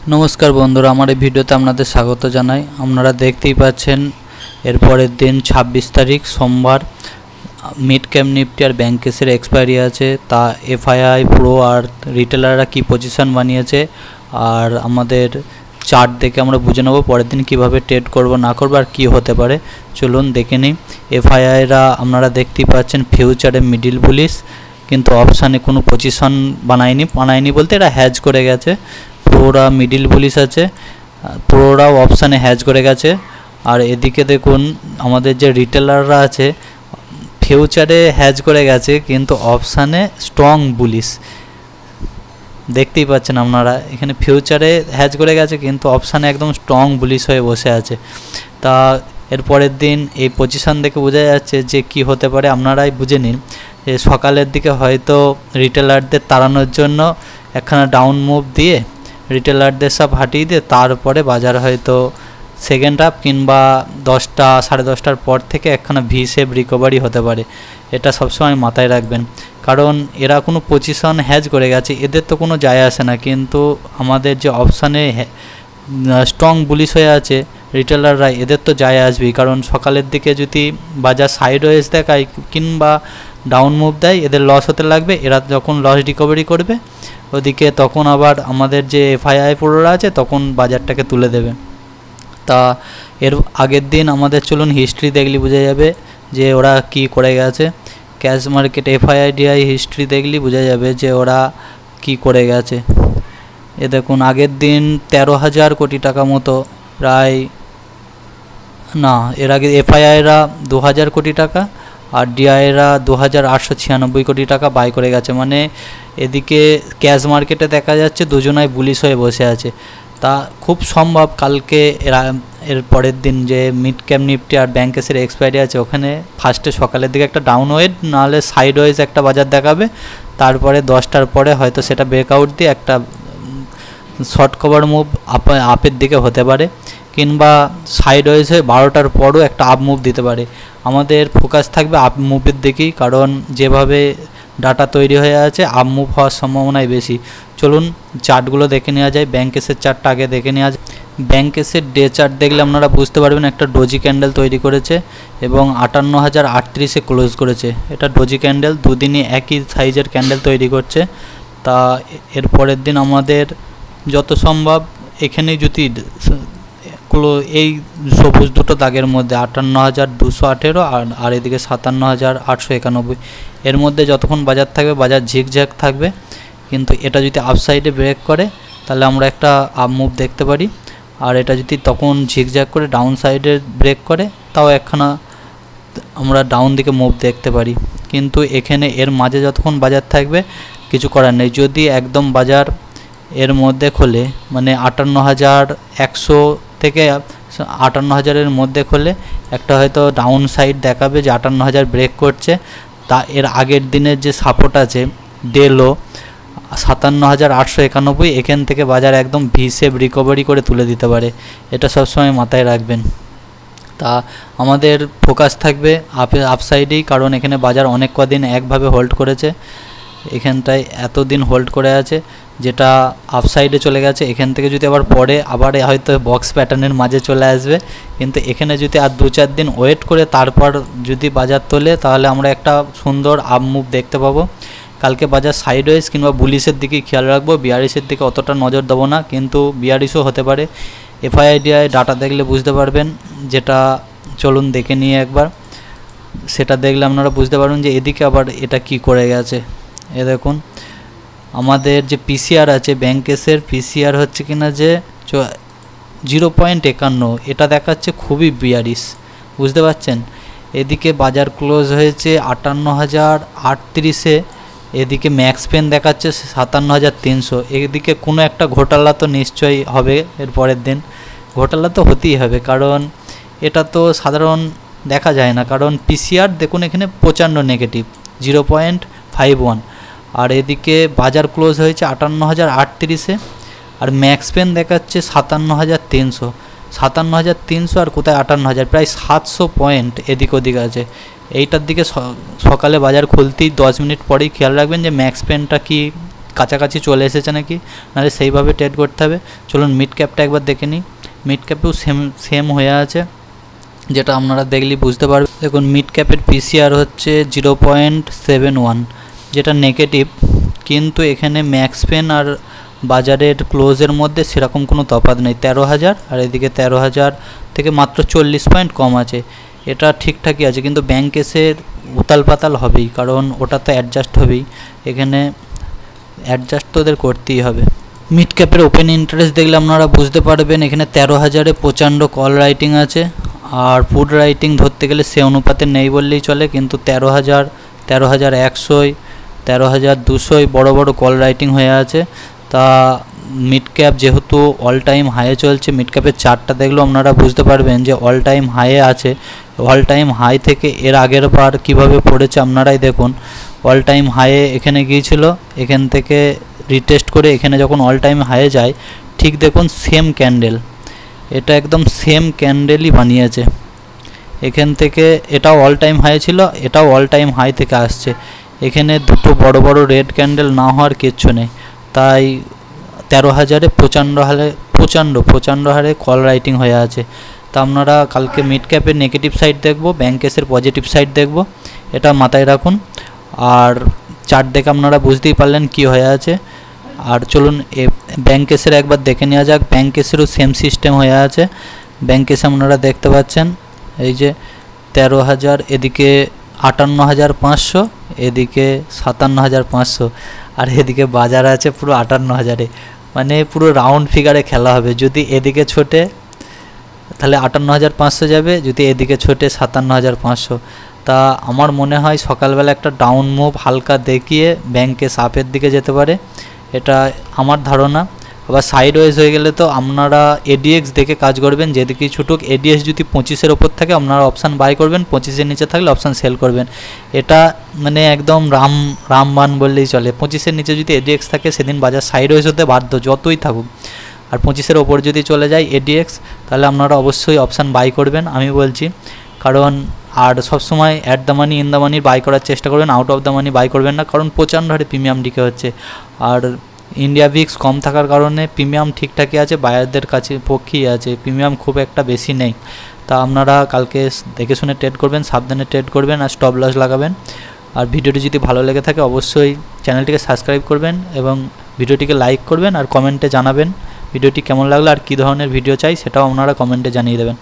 नमस्कार बंधुरा हमारे भिडियोते आपनादेर स्वागत जानाई। आपनारा देखतेई पाच्छेन एरपरेर दिन 26 तारीख सोमवार मिड कैप निफ्टी और बैंकेसের एक्सपायरि आछे ता एफआईआई प्रो और रिटेलाररा की पजिशन बानिয়েছে और आमादेर चार्ट देखे आमरा बुझे नेब परेर दिन किभाबे ट्रेड करब ना करब और कि होते पारे। चलुन देखे निই। एफआईआईरा आपनारा देखतेই पाচ্ছেন ফিউচারে मिडिल बुलिश किन्तु अपशाने कोनो पजिशन बानायনি बोलते एरा हैज करे गेছে। प्रोरा मिडिल बुलिश आछे, प्रोराও अपशाने हैज करे गेছে और एदिके देखुन आमादेर जे रिटेलाररा आछे ফিউচারে हैज करे गेছে किन्तु अपशाने स्ट्रंग बुलिश देखतेই পাচ্ছেন আপনারা। এখানে ফিউচারে हैज करे गेছে किन्तु अपशाने एकदम स्ट्रंग बुलिश হয়ে বসে আছে। তা এর পরের দিন এই পজিশন দেখে বোঝা যাচ্ছে যে কি হতে পারে। আপনারাই বুঝে নিন যে সকালের দিকে হয়তো রিটেলারদের তাড়ানোর জন্য একখানা ডাউন মুভ দিয়ে रिटेलारদের सब হাঁটিয়ে দিয়ে তারপরে বাজার হয়তো সেকেন্ড হাফ কিংবা 10টা সাড়ে 10টার পর থেকে একখানা ভি শেপ রিকভারি হতে পারে। এটা সবসময় মাথায় রাখবেন, কারণ এরা কোনো পজিশন হ্যাজ করে গেছে, এদের তো কোনো যায় আসে না। কিন্তু আমাদের যে অপশানে স্ট্রং বুলিশ হয়ে আছে রিটেলাররা, এদের তো যায় আসবেই। কারণ সকালের দিকে যদি বাজার সাইডওয়েজ দেখায় কিংবা ডাউন মুভ দেয় এদের লস হতে লাগবে। এরা যখন লস রিকভারি করবে ওদিকে তখন আবার আমাদের যে এফআইআই পুরোরা আছে তখন বাজারটাকে তুলে দেবে। তা এর আগের দিন আমাদের চলুন হিস্ট্রি দেখলে বোঝা যাবে যে ওরা কি করে গেছে। ক্যাশ মার্কেট এফআইআইডিআই হিস্ট্রি দেখলে বোঝা যাবে যে ওরা কি করে গেছে। এ দেখুন আগের দিন 13,000 কোটি টাকা মতো প্রায়, না এর আগে এফআইআইরা 2,000 কোটি টাকা আর ডিআইরা 2,896 কোটি টাকা বাই করে গেছে। মানে এদিকে ক্যাশ মার্কেটে দেখা যাচ্ছে দুজনাই বুলিশ হয়ে বসে আছে। তা খুব সম্ভব কালকে এর পরের দিন যে মিড ক্যাপ নিফটি আর ব্যাংকেসের এক্সপায়ারি আছে ওখানে ফার্স্টে সকালের দিকে একটা ডাউনওয়েজ নাহলে সাইডওয়েজ একটা বাজার দেখাবে, তারপরে 10টার পরে হয়তো সেটা ব্রেকআউট দিয়ে একটা শর্ট কভার মুভ আপের দিকে হতে পারে কিংবা সাইডওয়েজ হয়ে 12টার পরও একটা আপ মুভ দিতে পারে। আমাদের ফোকাস থাকবে আপ মুভের দিকেই, কারণ যেভাবে ডাটা তৈরি হয়ে আছে আপ মুভ হওয়ার সম্ভাবনাই বেশি। চলুন চার্টগুলো দেখে নেওয়া যায়। ব্যাংকেসের চার্টটা আগে দেখে নেওয়া যায়। ব্যাংকেসের ডে চার্ট দেখলে আপনারা বুঝতে পারবেন একটা ডোজি ক্যান্ডেল তৈরি করেছে এবং 58,038-এ ক্লোজ করেছে। এটা ডোজি ক্যান্ডেল, দুদিনই একই সাইজের ক্যান্ডেল তৈরি করছে। তা এর পরের দিন আমাদের যত সম্ভব এখানে যদি এই সবুজ দুটো দাগের মধ্যে 58,218 আর এদিকে 57,891 এর মধ্যে যতক্ষণ বাজার থাকবে বাজার ঝিকঝ্যাক থাকবে। কিন্তু এটা যদি আপসাইডে ব্রেক করে তাহলে আমরা একটা আপ মুভ দেখতে পারি, আর এটা যদি তখন ঝিকঝ্যাক করে ডাউন সাইডে ব্রেক করে তাও একখানা আমরা ডাউন দিকে মুভ দেখতে পারি। কিন্তু এখানে এর মাঝে যতক্ষণ বাজার থাকবে কিছু করার নেই। যদি একদম বাজার এর মধ্যে খোলে মানে 58,100 থেকে 58,000-এর মধ্যে খোলে একটা হয়তো ডাউন সাইড দেখাবে যে 58,000 ব্রেক করছে। তা এর আগের দিনের যে সাপোর্ট আছে ডেলো 57,891, এখান থেকে বাজার একদম ভি শেপ রিকভারি করে তুলে দিতে পারে। এটা সবসময় মাথায় রাখবেন। তা আমাদের ফোকাস থাকবে আপসাইডেই, কারণ এখানে বাজার অনেক কদিন একভাবে হোল্ড করেছে। এখানটায় এতদিন হোল্ড করে আছে যেটা আপসাইডে চলে গেছে। এখান থেকে যদি আবার পরে আবার হয়তো বক্স প্যাটার্নের মাঝে চলে আসবে, কিন্তু এখানে যদি আর 2-4 দিন ওয়েট করে তারপর যদি বাজার তোলে তাহলে আমরা একটা সুন্দর আপ মুভ দেখতে পাবো। কালকে বাজার সাইডওয়েজ কিংবা বুলিশের দিকে খেয়াল রাখবো, বিয়ারিশের দিকে অতটা নজর দেবো না, কিন্তু বিয়ারিশও হতে পারে। এফআইআইডিআই ডাটা দেখলে বুঝতে পারবেন, যেটা চলুন দেখে নিয়ে একবার। সেটা দেখলে আপনারা বুঝতে পারবেন যে এদিকে আবার এটা কি করে গেছে। এ দেখুন আমাদের যে পিসিআর আছে ব্যাংকেসের পিসিআর হচ্ছে কিনা যে 0.51, এটা দেখাচ্ছে খুবই বিয়ারিশ, বুঝতে পারছেন। এদিকে বাজার ক্লোজ হয়েছে 58,038-এ, এদিকে ম্যাক্স পেন দেখাচ্ছে 57,300। এদিকে কোনো একটা ঘোটালা তো নিশ্চয়ই হবে এর পরের দিন, ঘোটালা তো হতেই হবে, কারণ এটা তো সাধারণ দেখা যায় না। কারণ পিসিআর দেখুন এখানে 55 নেগেটিভ 0.51, আর এদিকে বাজার ক্লোজ হয়েছে 58,038-এ আর ম্যাক্স পেন দেখাচ্ছে 57,300। 57,300 আর কোথায় 58,000, প্রায় 700 পয়েন্ট এদিক ওদিক আছে। এইটার দিকে সকালে বাজার খুলতেই 10 মিনিট পরেই খেয়াল রাখবেন যে ম্যাক্স পেনটা কি কাছাকাছি চলে এসেছে নাকি, নাহলে সেইভাবে ট্রেড করতে হবে। চলুন মিড ক্যাপটা একবার দেখে নিই। মিড ক্যাপেও সেম হয়ে আছে, যেটা আপনারা দেখলেই বুঝতে পারবেন। দেখুন মিড ক্যাপের পিসিআর হচ্ছে 0.71, যেটা নেগেটিভ, কিন্তু এখানে ম্যাক্সপেন আর বাজারের ক্লোজের মধ্যে সেরকম কোনো তফাৎ নেই। 13,000 আর এদিকে 13,000 থেকে মাত্র 40 পয়েন্ট কম আছে, এটা ঠিকঠাকই আছে। কিন্তু ব্যাংক এসের উতাল পাতাল হবেই, কারণ ওটা তো অ্যাডজাস্ট হবেই, এখানে অ্যাডজাস্ট তো ওদের করতেই হবে। মিড ক্যাপের ওপেন ইন্টারেস্ট দেখলে আপনারা বুঝতে পারবেন এখানে 13,000-এ প্রচণ্ড কল রাইটিং আছে, আর পুট রাইটিং ধরতে গেলে সে অনুপাতে নেই বললেই চলে। কিন্তু 13,000, 13,100, 13,200 বড় বড় কল রাইটিং হয়ে আছে। তা মিড ক্যাপ যেহেতু অল টাইম হাইয়ে চলছে, মিড ক্যাপের চার্টটা দেখলেও আপনারা বুঝতে পারবেন যে অল টাইম হাইয়ে আছে। অল টাইম হাই থেকে এর আগের বার কীভাবে পড়েছে আপনারাই দেখুন। অল টাইম হাইয়ে এখানে গিয়েছিল, এখান থেকে রিটেস্ট করে এখানে যখন অল টাইম হাইয়ে যায়, ঠিক দেখুন সেম ক্যান্ডেল, এটা একদম সেম ক্যান্ডেলই বানিয়েছে। এখান থেকে এটাও অল টাইম হাই ছিল, এটাও অল টাইম হাই থেকে আসছে। এখানে দুটো বড় বড় রেড ক্যান্ডেল না হওয়ার কিচ্ছু নেই। তাই 13,000-এ প্রচণ্ড হারে কল রাইটিং হয়ে আছে। তা আপনারা কালকে মিড ক্যাপের নেগেটিভ সাইড দেখব, ব্যাংকেসের পজিটিভ সাইড দেখব, এটা মাথায় রাখুন। আর চার্ট দেখে আপনারা বুঝতেই পারলেন কি হয়ে আছে। আর চলুন ব্যাংকেসের একবার দেখে নেওয়া যাক। ব্যাংকেসেরও সেম সিস্টেম হয়ে আছে। ব্যাংকেসে আপনারা দেখতে পাচ্ছেন এই যে 13,000, এদিকে 58,500, এদিকে 57,500, আর এদিকে বাজার আছে পুরো 58,000-এ। মানে পুরো রাউন্ড ফিগারে খেলা হবে। যদি এদিকে ছোটে তাহলে 58,500 যাবে, যদি এদিকে ছোটে 57,500। তা আমার মনে হয় সকালবেলা একটা ডাউন মুভ হালকা দেখিয়ে ব্যাংকে সাপের দিকে যেতে পারে, এটা আমার ধারণা। আবার সাইড ওয়াইজ হয়ে গেলে তো আপনারা এডিএক্স দেখে কাজ করবেন, যেদিকেই ছুটুক। এডিএক্স যদি 25-এর ওপর থাকে আপনারা অপশান বাই করবেন, 25-এর নিচে থাকলে অপশান সেল করবেন। এটা মানে একদম রামবান বললেই চলে। 25-এর নিচে যদি এডিএক্স থাকে সেদিন বাজার সাইড ওয়াইজ হতে বাধ্য, যতই থাকুক। আর 25-এর ওপর যদি চলে যায় এডিএক্স, তাহলে আপনারা অবশ্যই অপশান বাই করবেন আমি বলছি। কারণ আর সবসময় at the money in the money buy করার চেষ্টা করবেন, out of the money buy করবেন না, কারণ প্রচণ্ড হারে প্রিমিয়াম ডিকে হচ্ছে। আর ইন্ডিয়া ভিক্স কম থাকার কারণে প্রিমিয়াম ঠিকঠাকই আছে, বায়ারদের কাছে পক্ষেই আছে, প্রিমিয়াম খুব একটা বেশি নেই। তা আপনারা কালকে দেখে শুনে ট্রেড করবেন, সাবধানে ট্রেড করবেন, আর স্টপ লস লাগাবেন। আর ভিডিওটি যদি ভালো লেগে থাকে অবশ্যই চ্যানেলটিকে সাবস্ক্রাইব করবেন এবং ভিডিওটিকে লাইক করবেন, আর কমেন্টে জানাবেন ভিডিওটি কেমন লাগলো আর কী ধরনের ভিডিও চাই সেটাও আপনারা কমেন্টে জানিয়ে দেবেন।